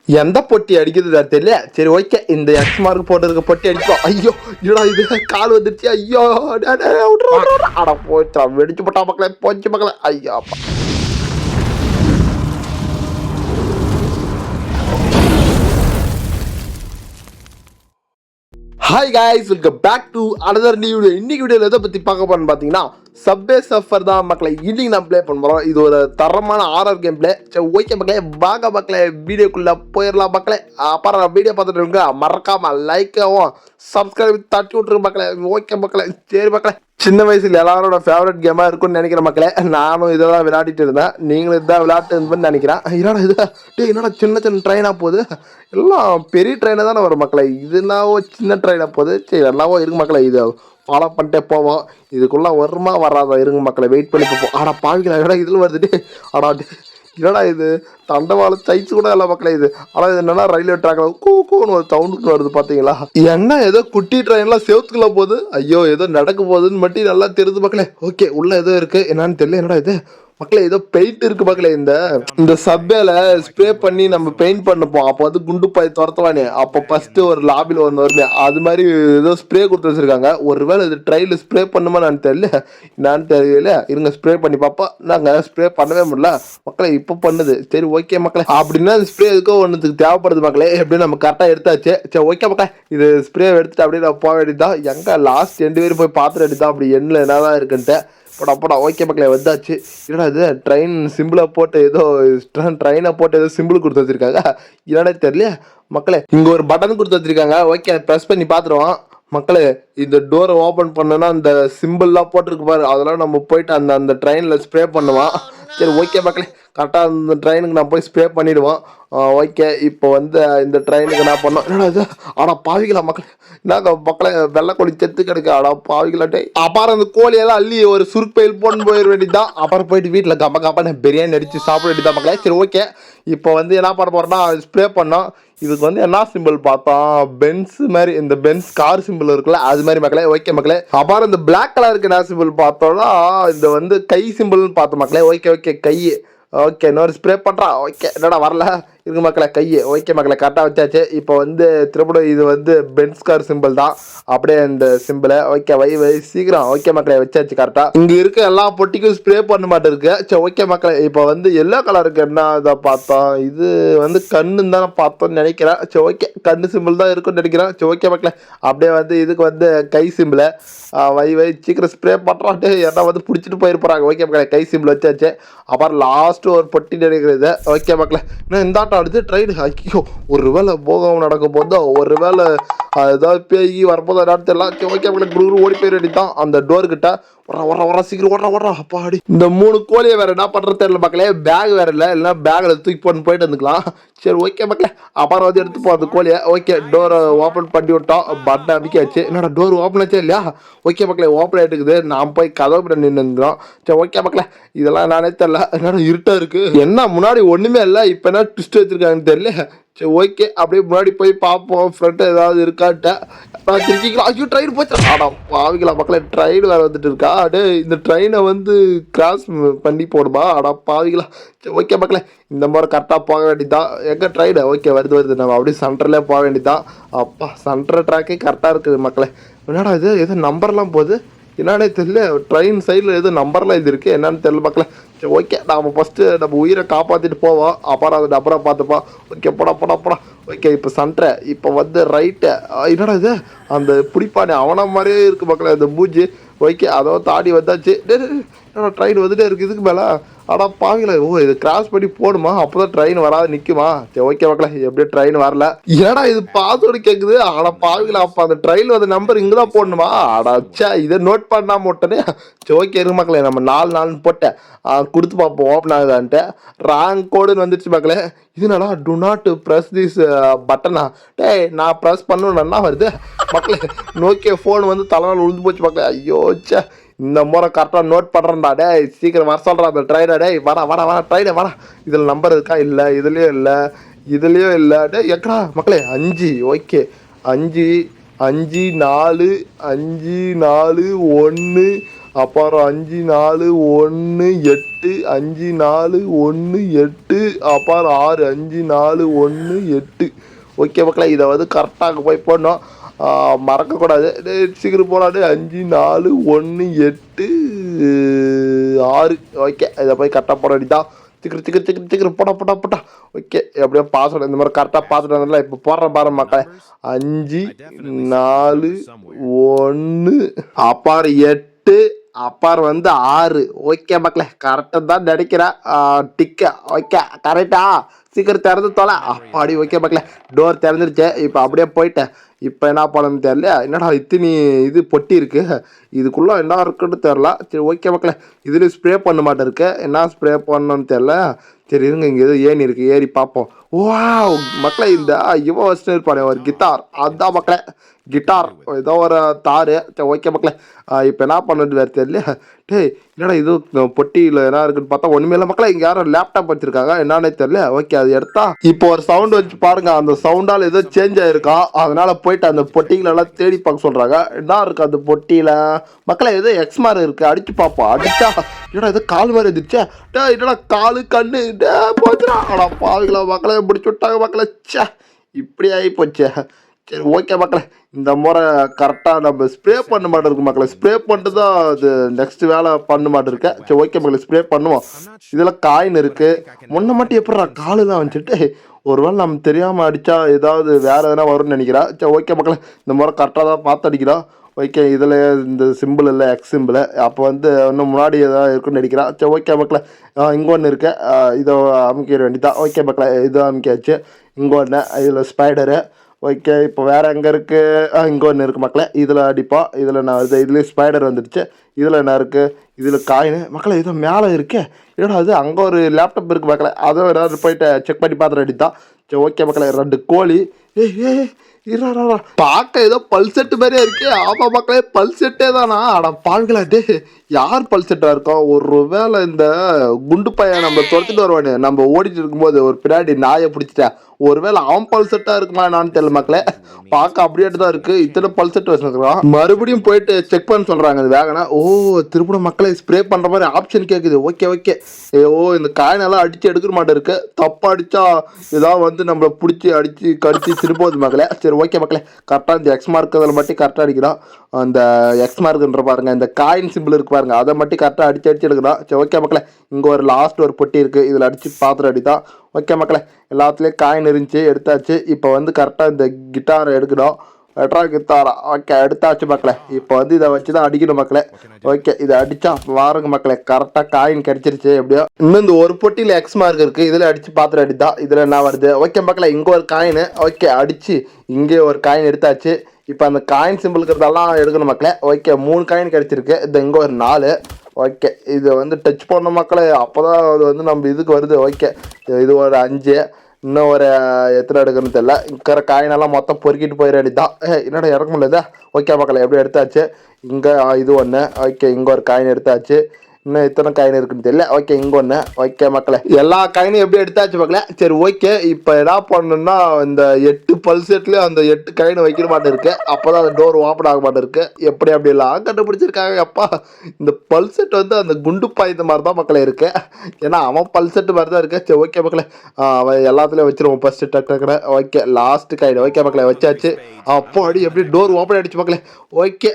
எந்த பொட்டி அடிக்கிறது தெரியல. சரி ஓகே, இந்த எக்ஸ் மார்க் போட்டிருக்க பொட்டி அடிப்போம். ஐயோ இல்லடா, இது கால் வந்துருச்சு. ஐயோ அட போச்சா, வெடிச்சு போட்டா மக்களே, போச்சு மக்களே. ஐயோ hi guys, welcome back to another new video. இன்னைக்கு வீடியோவில் எதை பற்றி பார்க்க போறோம்னு பார்த்தீங்கன்னா, சப்வே சஃபர் தான் மக்களை இன்னைக்கு நான் ப்ளே பண்ண போகிறோம். இது ஒரு தரமான ஆர்ஆர் கேம் பிளே. சரி ஓகே மக்களே, வாங்க மக்களே வீடியோக்குள்ளே போயிடலாம் மக்களே. அப்புறம் வீடியோ பார்த்துட்டு இருங்க, மறக்காம லைக்காகவும் சப்ஸ்கிரைப் தட்டி விட்டுருங்க மக்களே. ஓகே மக்களே, சரி மக்களே, சின்ன வயசுல எல்லாரோட ஃபேவரட் கேமாக இருக்கும்னு நினைக்கிற மக்களே. நானும் இதை தான் விளையாடிட்டு இருந்தேன், நீங்களும் இதுதான் விளையாட்டு இருந்தேன்னு நினைக்கிறேன். என்னடா இது, என்னடா சின்ன சின்ன ட்ரெயினாக போகுது, எல்லாம் பெரிய ட்ரெயினாக தானே வரும் மக்களே. இதுனாவோ சின்ன ட்ரெயினாக போகுது. சரி எல்லாவோ இருக்கு மக்களே, இது ஃபாலோ பண்ணிட்டே போவோம். இதுக்குள்ளே வருமா வராதா இருங்க மக்களே, வெயிட் பண்ணி பார்ப்போம். ஆனால் பாவிக்கலாம், என்னடா இதில் வருதுட்டு. ஆனால் என்னடா இது, தண்டவாளம் சைஸ் கூட இல்லை மக்களே இது. ஆனால் இது என்னன்னா ரயில்வே ட்ராக்ல கூன்னு ஒரு சவுண்டுக்கு வருது பார்த்தீங்களா. என்ன ஏதோ குட்டி ட்ரெயின்லாம் செவத்துக்குள்ள போகுது. ஐயோ ஏதோ நடக்க போகுதுன்னு மட்டும் நல்லா தெரியுது மக்களே. ஓகே, உள்ள ஏதோ இருக்கு, என்னன்னு தெரியல. என்னடா இது மக்களே, ஏதோ பெயிண்ட் இருக்கு மக்களே. இந்த சப்பேல ஸ்ப்ரே பண்ணி நம்ம பெயிண்ட் பண்ணப்போம். அப்போ வந்து குண்டு பாய் துரத்துவானே, அப்போ ஃபர்ஸ்ட் ஒரு லாபில வந்து வருமே, அது மாதிரி ஏதோ ஸ்ப்ரே கொடுத்து வச்சிருக்காங்க. ஒருவேளை இது ட்ரைல ஸ்ப்ரே பண்ணுமா நான் தெரியல, என்னன்னு தெரியல. இருங்க ஸ்ப்ரே பண்ணி பார்ப்போம். நாங்க ஸ்ப்ரே பண்ணவே முடியல மக்களே, இப்போ பண்ணுது. சரி ஓகே மக்களே, அப்படின்னா ஸ்ப்ரே எதுக்கோ ஒன்றுக்கு தேவைப்படுது மக்களே. எப்படியும் நம்ம கரெக்டாக எடுத்தாச்சு. சரி ஓகே மக்களே, இது ஸ்ப்ரே எடுத்துட்டு அப்படியே நான் போக வேண்டியதுதான். எங்க லாஸ்ட் 2 பேரும் போய் பார்த்துட்டு வேண்டியதான் அப்படி எண்ணில் என்னதான் இருக்குன்ட்டு. போடா ஓகே மக்களே, வந்தாச்சு. என்னடா இது, ட்ரெயின் சிம்பிளை போட்டு ஏதோ ட்ரெயினை போட்டு ஏதோ சிம்பிள் கொடுத்து வச்சிருக்காங்க. என்னடா தெரியல மக்களே. இங்கே ஒரு பட்டன் கொடுத்து வச்சிருக்காங்க. ஓகே, ப்ரெஸ் பண்ணி பார்த்துருவோம் மக்களே. இந்த டோரை ஓப்பன் பண்ணோன்னா அந்த சிம்பிள்லாம் போட்டிருக்கு பாரு, அதெல்லாம் நம்ம போயிட்டு அந்த ட்ரெயினில் ஸ்ப்ரே பண்ணுவோம். சரி ஓகே மக்களே, கரெக்டாக அந்த ட்ரெயினுக்கு நான் போய் ஸ்ப்ரே பண்ணிவிடுவோம். ஓகே, இப்போ வந்து இந்த ட்ரெயினுக்கு நான் பண்ணோம். என்னடா இது, ஆனால் பாவிகளா மக்களே, என்னங்க மக்களே, வெள்ளைக்கோழி செத்து கிடக்கு. ஆனால் பாவிகளாட்டே. அப்புறம் அந்த கோழியெல்லாம் அள்ளி ஒரு சுருக்கு பயில் போட்டு போயிட வேண்டியதுதான். அப்புறம் போயிட்டு வீட்டில் கப்ப பிரியாணி அடித்து சாப்பிட வேண்டியதான் மக்களே. சரி ஓகே, இப்போ வந்து என்ன பண்ண போகிறோன்னா ஸ்ப்ரே பண்ணோம். இதுக்கு வந்து என்ன சிம்பிள் பார்த்தோம், பென்ஸ் மாதிரி, இந்த பென்ஸ் கார் சிம்பிள் இருக்குல்ல, அது மாதிரி மக்களே. ஓகே மக்களே, அப்புறம் இந்த பிளாக் கலருக்கு என்ன சிம்பிள் பார்த்தோம்னா, இந்த வந்து கை சிம்பிள்னு பார்த்தோம் மக்களே. ஓகே கை. ஓகே, இன்னொரு ஸ்ப்ரே பண்ணுறான். ஓகே, என்னடா வரல இருக்கு மக்களே கை. ஓகே மக்களே, கரெக்டாக வச்சாச்சு. இப்போ வந்து திருப்பட இது வந்து பென்ஸ் கார் சிம்பிள் தான், அப்படியே இந்த சிம்பிளை. ஓகே வை சீக்கிரம். ஓகே மக்களே, வச்சாச்சு கரெக்டாக. இங்கே இருக்க எல்லா பொட்டிக்கும் ஸ்ப்ரே பண்ண மாட்டேருக்கு. சரி ஓகே மக்களே, இப்போ வந்து எல்லோ கலருக்கு என்ன இதை பார்த்தோம், இது வந்து கண்ணுன்னு தானே பார்த்தோம்னு நினைக்கிறேன். சரி ஓகே, கண்ணு சிம்பிள் தான் இருக்குன்னு நினைக்கிறேன். சரி ஓகே மக்களே, அப்படியே வந்து இதுக்கு வந்து கை சிம்பிளை வை சீக்கிரம் ஸ்ப்ரே பண்ணுறான்ட்டு என்ன வந்து பிடிச்சிட்டு போயிருப்பாங்க. ஓகே மக்களே, கை சிம்பிள் வச்சாச்சு. அப்புறம் லாஸ்ட்டு ஒரு பொட்டி நினைக்கிறது. ஓகே மக்களே, இன்னும் இந்தாட்டம் அடுத்து ட்ரெயின். ஐயோ, ஒரு வேளை போகம் நடக்கும் போதோ, ஒரு வேளை ஏதாவது பேய் வரும்போது என்னன்னு தெரியல. ஓகே மக்களே, குரு ஓடி போயிட வேண்டியதான் அந்த டோர்கிட்ட. வர சீக்கிரம் ஓடுறா அப்பாடி. இந்த 3 கோழியை வேற என்ன பண்றது தெரியல மக்களே. பேக் வேற இல்லை பேக்கில் தூக்கி போயிட்டு வந்துக்கலாம். சரி ஓகே மக்களே, அப்புறம் வந்து எடுத்து அந்த கோழியை. ஓகே, டோரை ஓப்பன் பண்ணி விட்டோம். பட்டன் அமைக்காச்சு. என்னடா டோர் ஓப்பன் ஆச்சா இல்லையா? ஓகே மக்களே, ஓப்பன் ஆகிட்டுக்குது. நான் போய் கதவு கிட்ட நின்றுக்கிறோம். சரி ஓகே மக்களே, இதெல்லாம் நானே தெரியல, என்னடா இருட்டாக இருக்கு, என்ன முன்னாடி ஒன்றுமே இல்லை, இப்போ என்ன ட்விஸ்ட் வச்சிருக்காங்கன்னு தெரியல. சரி ஓகே, அப்படியே முன்னாடி போய் பார்ப்போம் ஃப்ரெண்டு ஏதாவது இருக்காட்ட. திருச்சிக்கலாம். ஐயோ ட்ரெயின் போச்சு. ஆடாம் பாவிங்களா மக்களே, ட்ரெயின் வேறு வந்துட்டு இருக்கா. இந்த ட்ரெயினை வந்து கிராஸ் பண்ணி போடுமா. ஆடா பாவிங்களா. சரி ஓகே மக்களே, இந்த மாதிரி கரெக்டாக போக வேண்டியதான். எங்கே ட்ரெயின்? ஓகே வருது. நம்ம அப்படியே சென்டர்லேயே போக வேண்டியதான். அப்பா, சென்டர் ட்ராக்கே கரெக்டாக இருக்குது மக்களே. என்னடா இது, எதோ நம்பர்லாம் போகுது, என்னன்னே தெரியல. ட்ரெயின் சைடில் எதுவும் நம்பர்லாம் இது இருக்குது, என்னன்னு தெரியல மக்களே. சரி ஓகே, நம்ம ஃபஸ்ட்டு நம்ம உயிரை காப்பாற்றிட்டு போவோம். அப்புறம் அது நம்பரை பார்த்துப்போம். ஓகே போடா. ஓகே, இப்போ சென்ட்ரு, இப்போ வந்து ரைட்டு. என்னடா இது, அந்த பிடிப்பானே அவனை மாதிரியே இருக்குது மக்களே அந்த மூஞ்சி. ஓகே, அதோ தாடி வந்தாச்சு. என்னடா ட்ரெயின் வந்துட்டே இருக்குது இதுக்கு மேலே. ஆனால் பாவிங்களா, ஓ இது கிராஸ் பண்ணி போடுமா, அப்போ தான் ட்ரெயின் வராது நிற்குமா. சரி ஓகே மக்களே, எப்படியும் ட்ரெயின் வரல. ஏன்னா இது பாஸ்வேர்டு கேட்குது. ஆனால் பாவிங்களா, அப்போ அந்த ட்ரெயின் வந்து நம்பர் இங்கே தான் போடணுமா. அடாச்சா, இதை நோட் பண்ணாமல் விட்டனே. சரி ஓகே இருக்கு மக்களே, நம்ம 4 போட்டேன். கொடுத்து பார்ப்போம் ஓப்பன் ஆகுதான்ட்டு. ராங் கோடுன்னு வந்துடுச்சு மக்களே. இதுனால டு நாட் ப்ரெஸ் திஸ் பட்டனா. டேய், நான் ப்ரெஸ் பண்ணணுன்னா வருது மக்களே. நோக்கிய ஃபோன் வந்து தலைநாள் விழுந்து போச்சு மக்களே. ஐயோ சே, இந்த முறை கரெக்டாக நோட் பண்ணுறேன்டா. டேய் சீக்கிரம் வர சொல்கிறேன் அந்த ட்ரெயினை. டேய் வர ட்ரெயினை வர. இதில் நம்பர் இருக்கா? இல்லை, இதுலேயும் இல்லை. டேய் எக்கடா மக்களே, 5. ஓகே 5 4 1 அப்புறம் 5 4 1 8 5 4 1 8 அப்புறம் 6 5 4 1 8. ஓகே மக்களே, இதை வந்து கரெக்டாக போய் போடணும். மறக்கக்கூடாது. சீக்கிரம் போடாது. 5 4 1 8 6. ஓகே, இதை போய் கரெக்டாக போட வேண்டியதான். சீக்கிரம் சீக்கிரம் சீக்கிரம் சீக்கிரம் போட்டா போட்டா போட்டா. ஓகே, எப்படியோ பாஸ்வேர்டு இந்த மாதிரி கரெக்டாக பாஸ்வேர்டு வந்ததில்ல. இப்போ போடுற பாரு மக்களே. 5 4 1 அப்பார் 8 அப்பார் வந்து 6. ஓகே மக்களே, கரெக்டாக தான் நினைக்கிறேன். டிக்க ஓகே கரெக்டா. சீக்கிரம் திறந்து தொலை. அப்பாடி. ஓகே மக்களே, டோர் திறந்துருச்சு. இப்போ அப்படியே போயிட்டேன். இப்போ என்ன பண்ணணும்னு தெரியல. என்னடா இத்தனி இது பொட்டி இருக்கு, இதுக்குள்ளே என்ன இருக்குன்னு தெரில. சரி ஓகே மக்களே, இதில் ஸ்ப்ரே பண்ண மாட்டேன் இருக்கு. என்ன ஸ்ப்ரே பண்ணணும்னு தெரில. சரி இருங்க, இங்கே ஏதோ ஏணி இருக்குது, ஏறி பார்ப்போம். வா மக்களே, இந்த இவன் வச்சுட்டு இருப்பானே ஒரு கிட்டார், அதுதான் மக்களே கிட்டார். ஏதோ ஒரு தாரு. சரி ஓகே மக்களே, இப்போ என்ன பண்ணுறது வேறு தெரியல. டேய் என்னடா இது பொட்டியில் என்ன இருக்குன்னு பார்த்தா ஒன்றுமே இல்லை மக்களே. இங்கே யாரும் லேப்டாப் வச்சுருக்காங்க, என்னன்னே தெரியல. ஓகே, அது எடுத்தா இப்போ ஒரு சவுண்டு வச்சு பாருங்க. அந்த சவுண்டால் ஏதோ சேஞ்ச் ஆகிருக்கா. அதனால் போயிட்டு அந்த பொட்டிகளெல்லாம் தேடி பார்க்க சொல்கிறாங்க. என்ன இருக்குது அந்த பொட்டியில் மக்களே? ஏதோ எக்ஸ்மார் இருக்குது, அடித்து பார்ப்போம். அடித்தா என்னடா ஏதோ கால் மாதிரி இருந்துச்சே. டே என்னடா காலு கண்ணு போச்சுடா. ஆனால் பாவிங்களா மக்களே, பிடிச்சி விட்டாங்க மக்களே. சே, இப்படி ஆகி போச்சு. சரி ஓகே மக்களே, இந்த முறை கரெக்டாக நம்ம ஸ்ப்ரே பண்ண மாட்டேன் இருக்கு மக்களே. ஸ்ப்ரே பண்ணிட்டு தான் அது நெக்ஸ்ட் வேலை பண்ண மாட்டேருக்கேன். சரி ஓகே மக்களே, ஸ்ப்ரே பண்ணுவோம். இதில் காயின் இருக்குது. முன்ன மட்டும் எப்படிடா காலுலாம் வந்துட்டு, ஒருவேளை நம்ம தெரியாமல் அடித்தா ஏதாவது வேறு எதனா வரும்னு நினைக்கிறேன். சரி ஓகே மக்களே, இந்த முறை கரெக்டாக தான் பார்த்து அடிக்கிறோம். ஓகே, இதில் இந்த சிம்பிள் இல்லை, எக்ஸ் சிம்பிள். அப்போ வந்து இன்னும் முன்னாடி எதாவது இருக்குன்னு நினைக்கிறேன். சரி ஓகே மக்களே, இங்கே ஒன்று இருக்கு, இதை அமைக்கிற வேண்டியதான். ஓகே மக்களே, இதை அமைக்காச்சு. இங்கே ஒன்று, இதில் ஸ்பைடரு. ஓகே, இப்போ வேறு எங்கே இருக்குது? இங்கே ஒன்று இருக்குது மக்களே, இதில் அடிப்போம். இதில் நான் இதுலேயும் ஸ்பைடர் வந்துடுச்சு. இதில் என்ன இருக்குது? இதில் காயின் மக்களே. இதோ மேலே இருக்கே, ஏடா அது அங்கே ஒரு லேப்டாப் இருக்குது மக்களே. அதை ஏதாவது போயிட்டு செக் பண்ணி பார்த்து அடித்தான். சரி ஓகே மக்களே, 2 கோழி. பார்க்க ஏதோ பல்செட்டு மாதிரியே இருக்கு. ஆமா மக்களே, பல்செட்டே தானா? ஆனா பாருங்களா, டே யார் பல்செட்டா இருக்கோம்? ஒரு வேளை இந்த குண்டு பையன் நம்ம துரத்துட்டு வருவானு, நம்ம ஓடிட்டு இருக்கும்போது ஒரு பின்னாடி நாயை பிடிச்சிட்டா, ஒருவேளை அவன் பல்செட்டா இருக்குமா என்னான்னு தெரியல மக்களே. பார்க்க அப்படியே தான் இருக்கு. இத்தனை பல்செட் வச்சுருக்கான். மறுபடியும் போயிட்டு செக் பண்ண சொல்றாங்க அது வேகனா. ஓ, திருப்பி மக்களை ஸ்ப்ரே பண்ற மாதிரி ஆப்ஷன் கேட்குது. Okay okay. ஓ, இந்த காயினெல்லாம் அடிச்சு எடுக்கிற மாட்டேன் இருக்கு. தப்பா அடிச்சா ஏதாவது வந்து நம்மளை பிடிச்சி அடிச்சு கடிச்சு திருப்போது மக்களே. சரி ஓகே மக்களே, கரெக்டாக இந்த எக்ஸ் மார்க் அதில் மட்டும் கரெக்டாக அடிக்கிறோம். அந்த எக்ஸ் மார்க்ன்ற பாருங்க, இந்த காயின் சிம்பிள் இருக்கு பாருங்க, அதை மட்டும் கரெக்டாக அடிச்சு அடிச்சு எடுக்கிறோம். சரி ஓகே மக்களே, இங்கே ஒரு லாஸ்ட் ஒரு பொட்டி இருக்குது, இதில் அடித்து பாத்திரம் அடிதான். ஓகே மக்களே, எல்லாத்துலேயும் காயின் இருந்துச்சு, எடுத்தாச்சு. இப்போ வந்து கரெக்டாக இந்த கிட்டாரை எடுக்கணும். கிட்டாரா? ஓகே, எடுத்தாச்சு மக்களே. இப்போ வந்து இதை வச்சு தான் அடிக்கணும் மக்களே. ஓகே, இதை அடித்தா வாருங்க மக்களே, கரெக்டாக காயின் கிடச்சிருச்சு. எப்படியோ இன்னும் இந்த ஒரு பொட்டியில் எக்ஸ் மார்க் இருக்குது, இதில் அடித்து பாத்திரம் அடித்தான். இதில் என்ன வருது? ஓகே மக்களே, இங்கே ஒரு காயின். ஓகே, அடித்து இங்கே ஒரு காயின் எடுத்தாச்சு. இப்போ அந்த காயின் சிம்பிளுக்கிறதெல்லாம் எடுக்கணும் மக்களே. ஓகே, 3 காயின் கிடச்சிருக்கு. இது இங்கே ஒரு 4. ஓகே, இதை வந்து டச் பண்ண மக்களே, அப்போ தான் அது வந்து நம்ம இதுக்கு வருது. ஓகே, இது ஒரு 5. இன்னும் ஒரு எத்தனை எடுக்கணும்னு தெரியல. இருக்கிற காயினெல்லாம் மொத்தம் பொறுக்கிட்டு போயிட வேண்டியதான். என்னடா இறக்க முடியல. ஓகே மக்களே, எப்படி எடுத்தாச்சு. இங்கே இது ஒன்று. ஓகே, இங்கே ஒரு காயின் எடுத்தாச்சு. இன்னும் எத்தனை காயின் இருக்குன்னு தெரியல. ஓகே, இங்கே ஒன்று. ஓகே மக்களே, எல்லா காயினும் எப்படி எடுத்தாச்சு மக்களே. சரி ஓகே, இப்போ என்ன பண்ணணும்னா இந்த 8 பல்செட்லேயும் அந்த 8 காயின் வைக்கிற மாட்டேன் இருக்கு. அப்போ தான் அந்த டோர் ஓப்பன் ஆக மாட்டேன் இருக்கு. எப்படி அப்படிலாம் கண்டுபிடிச்சிருக்காங்க அப்பா. இந்த பல்செட் வந்து அந்த குண்டு பாய்ந்த மாதிரி தான் மக்களே இருக்கு. ஏன்னா அவன் பல்செட்டு மாதிரி தான் இருக்கு. சரி ஓகே மக்களே, அவன் எல்லாத்துலேயும் வச்சிருவோம் ஃபஸ்ட்டு டக்கு. Okay, last coin. ஓகே மக்களே, வச்சாச்சு. அப்போ அடி எப்படி டோர் ஓப்பன் ஆகிடுச்சு மக்களே. ஓகே,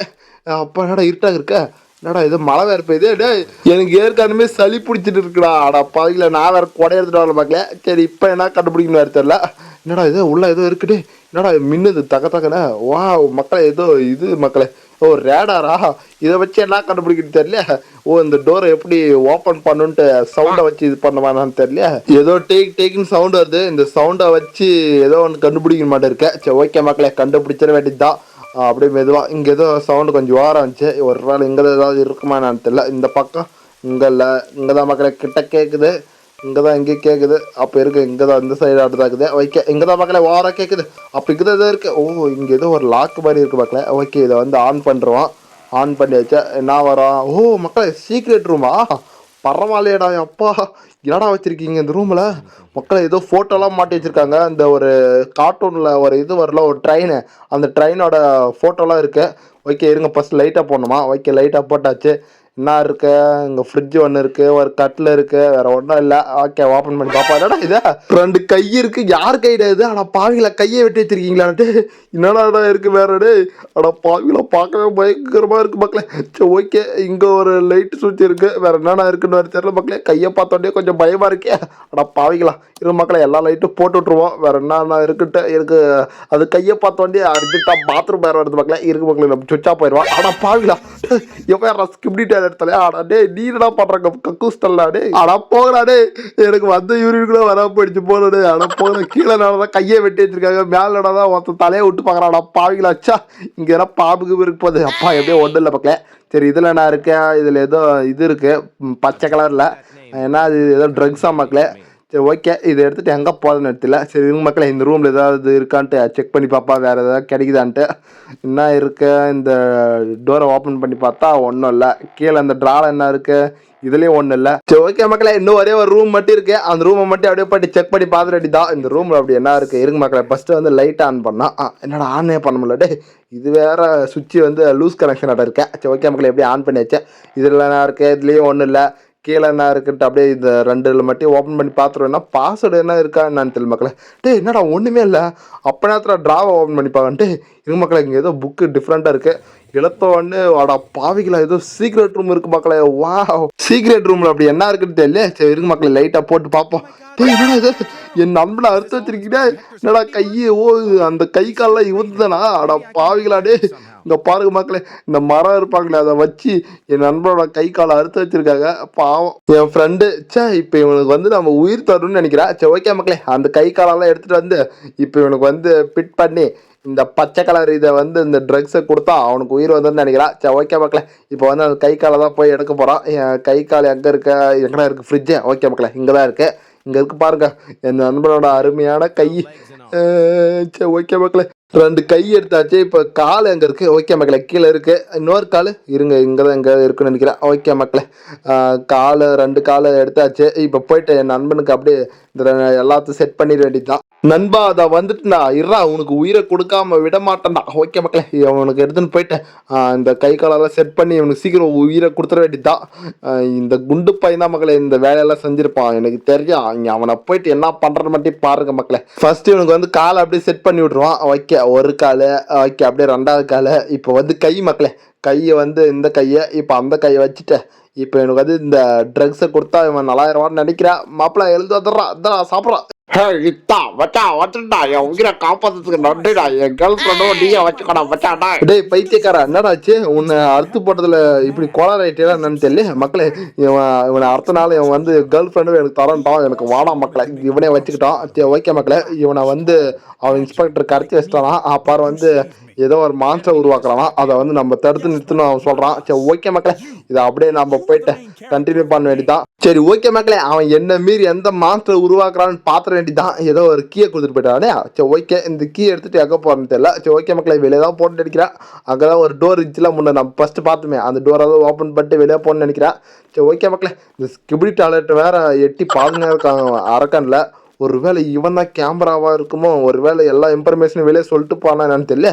அப்போ என்னடா இருட்டாக இருக்க, என்னடா இது மழை வேறு பெய்யுது. டே எனக்கு ஏற்கனவே சளி பிடிச்சிட்டு இருக்குடா. ஆடா பாதியில் நான் வேறு கொடை எடுத்துட்டு வரல மக்களே. சரி, இப்போ என்ன கண்டுபிடிக்கணும் வேறு தெரியல. என்னடா இது உள்ள ஏதோ இருக்குடே, என்னடா மின்னுது தக்கனே. வா மக்களே, ஏதோ இது மக்களே, ஓ ரேடாரா, இதை வச்சு என்ன கண்டுபிடிக்கணும் தெரியல. ஓ, இந்த டோரை எப்படி ஓப்பன் பண்ணுன்ட்டு சவுண்டை வச்சு இது பண்ணுவானான்னு தெரியல. ஏதோ டேக்குன்னு சவுண்ட் வருது. இந்த சவுண்டை வச்சு ஏதோ ஒன்று கண்டுபிடிக்க மாட்டேன் இருக்கேன். சரி ஓகே மக்களே, கண்டுபிடிச்சிட வேண்டியதுதான். அப்படியே மெதுவாக இங்கே ஏதோ சவுண்டு கொஞ்சம் ஓரம் இருந்துச்சு. ஒரு வேளை இங்கே ஏதாவது இருக்குமா நான் தெரியல. இந்த பக்கம் இங்கே இல்லை, இங்கே தான் மக்களை கிட்ட கேட்குது. இங்கே தான் இங்கே கேட்குது. அப்போ இருக்குது இங்கே தான் இந்த சைடு ஆட்டு இருக்குது. ஓகே, இங்கே தான் மக்களை ஓரம் கேட்குது. அப்போ இங்கே தான் எதோ இருக்குது. ஓ, இங்கே ஏதோ ஒரு லாக் மாதிரி இருக்குது மக்களை. ஓகே, இதை வந்து ஆன் பண்ணுறோம். ஆன் பண்ணி வச்சா என்ன வரோம்? ஓ மக்களை, சீக்ரெட் ரூமா? பரவாயில்லையடா அப்பா. என்னடா வச்சுருக்கீங்க இந்த ரூமில்? மக்களை ஏதோ ஃபோட்டோலாம் மாட்டி வச்சுருக்காங்க. இந்த ஒரு கார்ட்டூனில் ஒரு இது வரல, ஒரு ட்ரெயின், அந்த ட்ரெயினோட ஃபோட்டோலாம் இருக்குது. ஓகே, இருங்க ஃபஸ்ட் லைட்டாக போடணுமா? ஓகே, லைட்டாக போட்டாச்சு. என்ன இருக்கு இங்கே ஃப்ரிட்ஜ் ஒன்று இருக்கு, ஒரு கட்டில் இருக்கு, வேற ஒன்றும் இல்லை. ஓகே ஓப்பன் பண்ணி பார்ப்போம். என்னடா இது 2 கை இருக்கு, யார் கைடா இது? ஆனால் பாவிங்களா கையை வெட்டி வச்சிருக்கீங்களான்ட்டு என்னடா இருக்கு வேற? ஆனால் பாவிங்களா பார்க்கவே பயங்கரமாக இருக்கு மக்களே. சரி ஓகே, இங்கே ஒரு லைட் சுவிட்ச் இருக்கு, வேற என்னென்ன இருக்குன்னு வேறு தெரியல மக்களே. கையை பார்த்தோன்னே கொஞ்சம் பயமா இருக்கே. ஆனால் பாவிங்களா இரு மக்களே, எல்லா லைட்டும் போட்டு விட்ருவோம். வேற என்னென்ன இருக்குட்டு இருக்கு. அது கையை பார்த்தோன்னே அர்ஜென்ட்டா பாத்ரூம் வேறு வருது மக்களே. இருக்கு மக்களே, நம்ம சுவிட்சா போயிடுவோம். ஆனால் பாவிங்களா எப்போ ஸ்கிப்டிட்டு இடத்துல ஆடா டே நீ என்னடா பண்ணுறாங்க கக்கூஸ்டல்லா டே. ஆனால் போகடா டே, எனக்கு வந்த யூரின்குள்ளே வர போயிடுச்சு போனே. ஆனால் போகிற கீழே தான் கையை வெட்டி வச்சிருக்காங்க, மேலே தான் ஒருத்த தலையை விட்டு பார்க்குறான். பாவிங்களா அச்சா, இங்கே எல்லாம் பாம்புக்கு இருக்கு போகுது. அப்பா எப்படியோ ஒன்றும் இல்லை மக்களே. சரி இதில் நான் இருக்கேன், இதில் ஏதோ இது இருக்குது பச்சை கலரில், ஏன்னா அது ஏதோ ட்ரக்ஸாக மக்களே. சரி ஓகே, இதை எடுத்துகிட்டு எங்கே போகிறதுன்னு எடுத்துல. சரி இவங்க மக்களே, இந்த ரூமில் ஏதாவது இருக்கான்ட்டு செக் பண்ணி பார்ப்பா, வேறு ஏதாவது கிடைக்குதான்ட்டு. என்ன இருக்கு, இந்த டோரை ஓப்பன் பண்ணி பார்த்தா ஒன்றும் இல்லை. கீழே அந்த ட்ராவில் என்ன இருக்குது, இதுலேயும் ஒன்றும் இல்லை. சரி ஓகே மக்களே, இன்னும் ஒரே ஒரு ரூம் மட்டும் இருக்குது. அந்த ரூமை மட்டும் அப்படியே போய்ட்டு செக் பண்ணி பார்த்து ரெடி தான். இந்த ரூமில் அப்படி என்ன இருக்குது இருங்க மக்களே. ஃபஸ்ட்டு வந்து லைட் ஆன் பண்ணால் என்னடா ஆனே பண்ண முடியல டே. இது வேறு சுவிட்சு வந்து லூஸ் கனெக்ஷன் ஆட இருக்கேன். சரி ஓகே மக்களே, எப்படி ஆன் பண்ணி வச்சேன். இதில் என்ன இருக்குது, இதுலேயும் ஒன்றும் இல்லை. கீழே என்ன இருக்குன்ட்டு அப்படியே இந்த 2 மட்டும் ஓப்பன் பண்ணி பார்த்துருவேன்னா பாஸ்வேர்டு என்ன இருக்கா என்னன்னு தெரியல மக்களே. டே என்னடா ஒன்றுமே இல்லை. அப்போ நேரத்தில் ட்ராவை ஓப்பன் பண்ணி பார்க்கன்ட்டு இருங்க மக்களே, இங்கே ஏதோ புக்கு டிஃப்ரெண்ட்டாக இருக்குது. இழுத்தோடனே வாடா பாவிக்கலாம், ஏதோ சீக்ரெட் ரூம் இருக்கு மக்களே. வா, சீக்ரெட் ரூமில் அப்படி என்ன இருக்குன்னு தெரியல. சரி இருக்கு மக்களே, லைட்டாக போட்டு பார்ப்போம். டே என்னடா இது, என் நண்பனை அறுத்து வச்சிருக்கீங்க. என்னடா கையை அந்த கை காலெலாம் இவுத்துதானா? அடா பாவிகளாடே. இங்கே பாருங்க மக்களே, இந்த மரம் இருப்பாங்களே அதை வச்சு என் நண்பனோட கை காலை அறுத்து வச்சிருக்காங்க. பாவம் என் ஃப்ரெண்டு. சே இப்போ இவனுக்கு வந்து நம்ம உயிர் தரணும்னு நினைக்கிறேன். சரி ஓகே மக்களே, அந்த கை காலெல்லாம் எடுத்துகிட்டு வந்து இப்போ இவனுக்கு வந்து ஃபிட் பண்ணி இந்த பச்சை கலர் இதை வந்து இந்த ட்ரக்ஸை கொடுத்தா அவனுக்கு உயிர் வந்துன்னு நினைக்கிறான். சரி ஓகே மக்களே, இப்போ வந்து அந்த கை காலை தான் போய் எடுக்க போகிறான். என் கை கால் எங்கே இருக்க, எங்கடா இருக்குது ஃப்ரிட்ஜு? ஓகே மக்களே, இங்கே தான் இருக்குது. இங்கே இருக்கு பாருங்க என் நண்பனோட அருமையான கை. சரி ஓகே மக்களே, 2 கை எடுத்தாச்சு. இப்போ கால் எங்கே இருக்குது? ஓகே மக்களே, கீழே இருக்குது. இன்னொரு கால் இருங்க, இங்கே தான் எங்கே இருக்குன்னு நினைக்கிறேன். ஓகே மக்களே, 2 கால் எடுத்தாச்சு. இப்போ போயிட்டு என் நண்பனுக்கு அப்படியே இந்த எல்லாத்தையும் செட் பண்ணிட வேண்டியதுதான். நண்பா அதை வந்துட்டுண்ணா இருறா, உனக்கு உயிரை கொடுக்காம விட மாட்டேன்டா. ஓகே மக்களே, அவனுக்கு எடுத்துன்னு போயிட்டு இந்த கை காலெல்லாம் செட் பண்ணி இவனுக்கு சீக்கிரம் உயிரை கொடுத்துட வேண்டியதுதான். இந்த குண்டு பையன் தான் மக்களே இந்த வேலையெல்லாம் செஞ்சுருப்பான் எனக்கு தெரியும். அவனை போயிட்டு என்ன பண்ணுறது மட்டும் பாருங்க மக்களே. ஃபர்ஸ்ட் இவனுக்கு வந்து காலை அப்படியே செட் பண்ணி விட்ருவான். ஓகே ஒரு கால், ஓகே அப்படியே 2வது கால். இப்போ வந்து கை மக்களே, கையை வந்து இந்த கையை இப்போ அந்த கையை வச்சுட்டு இப்போ எனக்கு வந்து இந்த ட்ரக்ஸை கொடுத்தா இவன் 4000 நினைக்கிறான். மாப்பிள்ளை எழுந்து வந்துடுறான், அதான் சாப்பிட்றான். உயிரை காப்பாத்துறதுக்கு நன்றிடா, என் கேர்ள் ஃப்ரெண்டும் நீயே வச்சுக்கடா வச்சாடா. டேய் பைத்தியக்காரா, என்னடாச்சு உன்னை அறுத்து போட்டதுல இப்படி கோளாறு ஆயிட்டா என்னன்னு தெரியல மக்களே. இவனை அடுத்த நாள் இவன் வந்து கேர்ள் ஃப்ரெண்டும் எனக்கு தரண்டான், எனக்கு வாடா மக்களே, இவனே வச்சுக்கிட்டான். ஓகே மக்களே, இவனை வந்து அவன் இன்ஸ்பெக்டர் கரைச்சி வச்சிட்டானா. அப்புறம் வந்து ஏதோ ஒரு மான்ஸ்டர் உருவாக்குறானா, அதை வந்து நம்ம தடுத்து நிறுத்தணும் அவன் சொல்றான். சரி ஓகே மக்களே, இதை அப்படியே நம்ம போயிட்டு கண்டினியூ பண்ண வேண்டியதான். சரி ஓகே மக்களே, அவன் என்ன மீறி எந்த மான்ஸ்டர் உருவாக்குறான்னு பாத்திர வேண்டியதான். ஏதோ ஒரு கீயை கொடுத்துட்டு போயிட்டானே. சரி ஓகே, இந்த கீ எடுத்துட்டு எங்கே போறேன்னு தெரியல. சரி ஓகே மக்களே, வெளியே தான் போட்டு அடிக்கிறேன். அங்கேதான் ஒரு டோர் இருந்துச்சுல முன்னே நம்ம ஃபர்ஸ்ட் பார்த்துமே, அந்த டோரை ஓப்பன் பண்ணிட்டு வெளியே போகணும்னு நினைக்கிறேன். சரி ஓகே மக்களே, இந்த ஸ்கிபிடி டாய்லெட் வேற எட்டி பாதுங்க இருக்காங்க அரக்கன்ல. ஒருவேளை இவன் தான் கேமராவாக இருக்குமோ, ஒருவேளை எல்லா இன்ஃபர்மேஷனும் வெளியே சொல்லிட்டு போனா என்னன்னு தெரியல.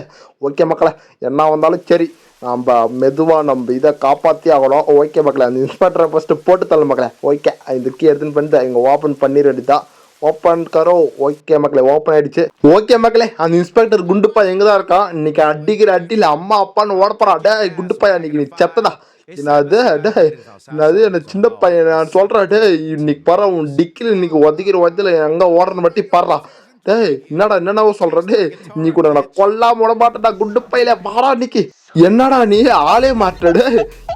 ஓகே மக்களே, என்ன வந்தாலும் சரி நம்ம மெதுவாக நம்ம இதை காப்பாற்றி ஆகணும். ஓகே மக்களே, அந்த இன்ஸ்பெக்டரை ஃபஸ்ட்டு போட்டு தள்ள மக்களே. ஓகே, இந்த கீ எடுத்துன்னு பண்ணிட்டு இங்கே ஓப்பன் பண்ணிட வேண்டியதான். ஓப்பன் கரோ. ஓகே மக்களே, ஓப்பன் ஆயிடுச்சு. ஓகே மக்களே, அந்த இன்ஸ்பெக்டர் குண்டுப்பா எங்கே தான் இருக்கான். இன்னைக்கு அடிக்கிற அடியில் அம்மா அப்பான்னு ஓடப்போறான். டே குண்டுப்பா, இன்னைக்கு நீ செத்ததா. என்னது என்ன சின்ன பையன் நான் சொல்கிறேன். டே இன்னைக்கு பாரு, உன் டிக்கில் இன்னைக்கு ஒதுக்கிற எங்கே ஓடுறன்னு மட்டும் பாடுறான். டேய் என்னவோ சொல்கிறேன். டே நீ கூட நான் கொல்லாம விட மாட்டேன்டா குண்டு பையில பாரா. இன்னைக்கு என்னடா நீ ஆளே மாட்டாடு,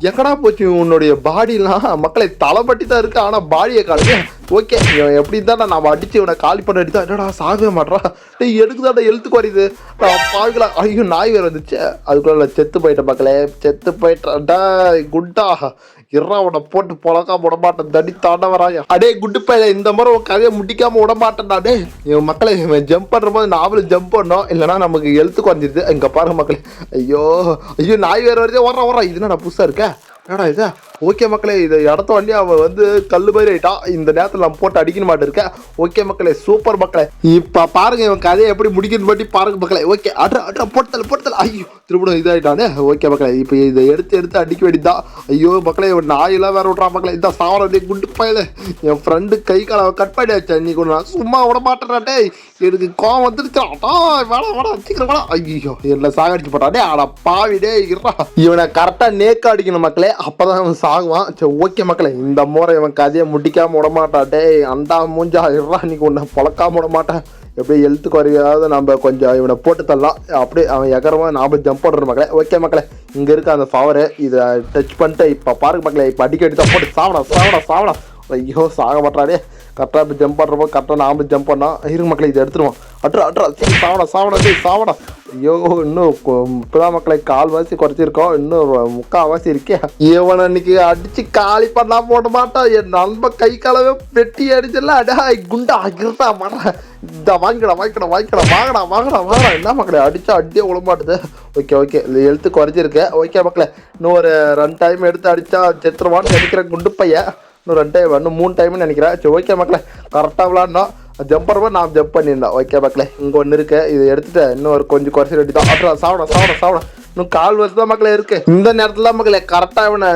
எங்கடா போச்சு உன்னுடைய பாடிலாம்? மக்களை தலைப்பட்டி தான் இருக்கு, ஆனால் பாடியை காலு. ஓகே, இவன் எப்படி தான் நான் அடிச்சு இவனை காலி பண்ண அடித்தான். என்னடா சாகவே மாட்டான். டேய் எடுக்குதாடா எழுத்துக்கு வருது பாக்கலாம். ஐயோ நாய் வேறு வந்துச்சு, அதுக்குள்ள செத்து போயிட்டேன் மக்களே, செத்து போயிட்டான்டா குண்டா. இறா உன்னை போட்டு பொழக்காம விடமாட்டேன் தடி தாண்டவராயா. அடே குண்டு பையில இந்த மாதிரி ஒரு கதையை முடிக்காம விடமாட்டேன்டா. டே இவன் மக்களை இவன் ஜம்ப் பண்ணுற போது நாவலும் ஜம்ப் பண்ணோம், இல்லைனா நமக்கு எழுத்து குறைஞ்சிருது. இங்கே பாருங்க மக்களே. ஐயோ நாய் வேறு வருதே, வர்றா இது நான் புதுசாக இருக்கேன். ஏடா இதா ஓகே மக்களே, இதை இடத்த வண்டி அவன் வந்து கல்லு மாதிரி ஆயிட்டான். இந்த நேரத்தில் நம்ம போட்டு அடிக்க மாட்டேன் இருக்கேன். ஓகே மக்களே, சூப்பர் மக்களே. இப்போ பாருங்க இவன் கதையை எப்படி முடிக்கிறது பற்றி பாருங்க மக்களே. ஓகே அட்ரா போட்டல் ஐயோ திரும்ப இதாயிட்டானே. ஓகே மக்களே, இப்போ இதை எடுத்து அடிக்க வேண்டியதான். ஐயோ மக்களே, இவன் நாயெல்லாம் வேற விட்றான் மக்களே. இந்த சாவரம் குண்டு பையல என் ஃப்ரெண்டு கை கால கட் பண்ணி வச்சா இன்னைக்கு நான் சும்மா விட மாட்டேறாட்டே. எனக்கு கோவம் வந்துருச்சாட்டா. வேடா சீக்கிரம் வேடா. ஐயோ என்ன சாகடிச்சு போட்டானே. ஆனா பாவிடே இருறா. இவனை கரெக்டாக நேக்க அடிக்கணும் மக்களே, அப்பதான் அவன் சாகுவான். சரி ஓகே மக்களே, இந்த முறை இவன் கதையை முடிக்காம விட மாட்டான். டேய் அண்டா மூஞ்சா இருறா, இன்னைக்கு ஒன்று பொழக்காம விட மாட்டேன். எப்படி எழுத்து குறையாவது நம்ம கொஞ்சம் இவனை போட்டு தரலாம். அப்படியே அவன் எகரமா நாம ஜம்ப் பண்ணுற மக்களே. ஓகே மக்களே, இங்கே இருக்க அந்த பவரு இதை டச் பண்ணிட்டு இப்போ பாருங்க மக்களே, இப்போ அடிக்க அடித்தா போட்டு சாவடா. ஐயோ சாக மாட்டாடே. கரெக்டாக இப்போ ஜம்ப் பண்ணுறப்போ கரெக்டாக நாம ஜம்ப் பண்ணால் இருங்க மக்களே, இதை எடுத்துருவோம். அட்ரா சரி சாவடா. ஐயோ இன்னும் இப்போதான் மக்களை கால்வாசி குறைச்சிருக்கோம், இன்னும் முக்கால்வாசி இருக்கே. இவனை இன்னைக்கு அடிச்சு காலி பண்ணா போட மாட்டான். என் நண்பன் கை காலவே வெட்டி அடிச்சல. அடா குண்டா இருந்தா மாட்டா. இந்த வாங்கடா. என்ன மக்களே அடிச்சா அடியே விட மாட்டுது. ஓகே இந்த எழுத்து குறைச்சிருக்கு. ஓகே மக்களே, இன்னும் ஒரு 2 டைம் எடுத்து அடிச்சா செத்துருவான்னு நினைக்கிறேன் குண்டு பையன். இன்னும் 2 டைம் இன்னும் 3 டைம்னு நினைக்கிறேன். சரி ஓகே மக்களே, கரெக்டாக விளாட்னோம். ஜம்ப் பண்ணும்போது நான் ஜம்ப் பண்ணியிருந்தேன். ஓகே மக்களே, இங்கே ஒன்று இருக்கு, இதை எடுத்துட்டு இன்னும் ஒரு கொஞ்சம் குறைச்சி ரெடி தான். அப்புறம் சாவடா. இன்னும் கால் வருஷம் தான் மக்களே இருக்கு. இந்த நேரத்தில் தான் மக்களே கரெக்டாக இவனை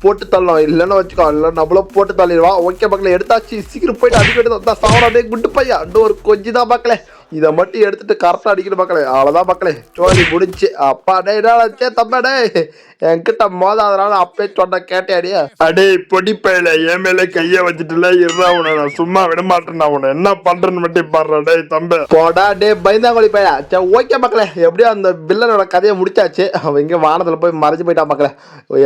போட்டு தள்ளணும். இல்லைன்னு வச்சுக்கோ, இல்லை நம்மளும் போட்டு தள்ளிடுவான். ஓகே மக்களே, எடுத்தாச்சு. சீக்கிரம் போயிட்டு அடிக்கிட்டு சாவடா குண்டு பையா. இன்னும் ஒரு கொஞ்சம் தான் மக்களே, இதை மட்டும் எடுத்துட்டு கரெக்டாக அடிக்கணும் மக்களே. அவ்வளோதான் மக்களே, சோழி முடிச்சு. அப்பா டே தம்பா என்கிட்ட மோதாதனால அப்பே சொன்ன கேட்டேடியா. அடே பொடிப்பையில என் மேல கைய வச்சுட்டுல இருந்தா உன நான் சும்மா விட மாட்டேன். உன்னை என்ன பண்றேன்னு மட்டும் பாடுறா. டே தம்பி போடா டே பயந்தாங்கோலி பையா. சரி ஓகே மக்களே, எப்படியோ அந்த வில்லனோட கதையை முடிச்சாச்சு. அவன் இங்கே வானத்தில் போய் மறைஞ்சு போயிட்டான் மக்களே.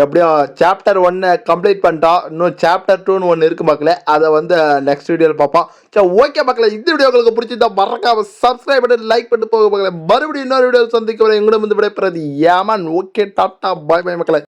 எப்படியோ சாப்டர் 1 கம்ப்ளீட் பண்ணிட்டான். இன்னும் சாப்டர் 2 ஒன்று இருக்கு மக்களே, அதை வந்து நெக்ஸ்ட் வீடியோவில் பார்ப்போம். சரி ஓகே மக்களே, இந்த வீடியோ உங்களுக்கு பிடிச்சிருந்தா மறக்காம சப்ஸ்கிரைப் பண்ணி லைக் பண்ணிட்டு போக மக்களே. மறுபடியும் இன்னொரு வீடியோ சந்திக்க வரை எங்களிடம் வந்து விடைபெறது ஏமான். ஓகே டாட்டா பாய் மக்களே.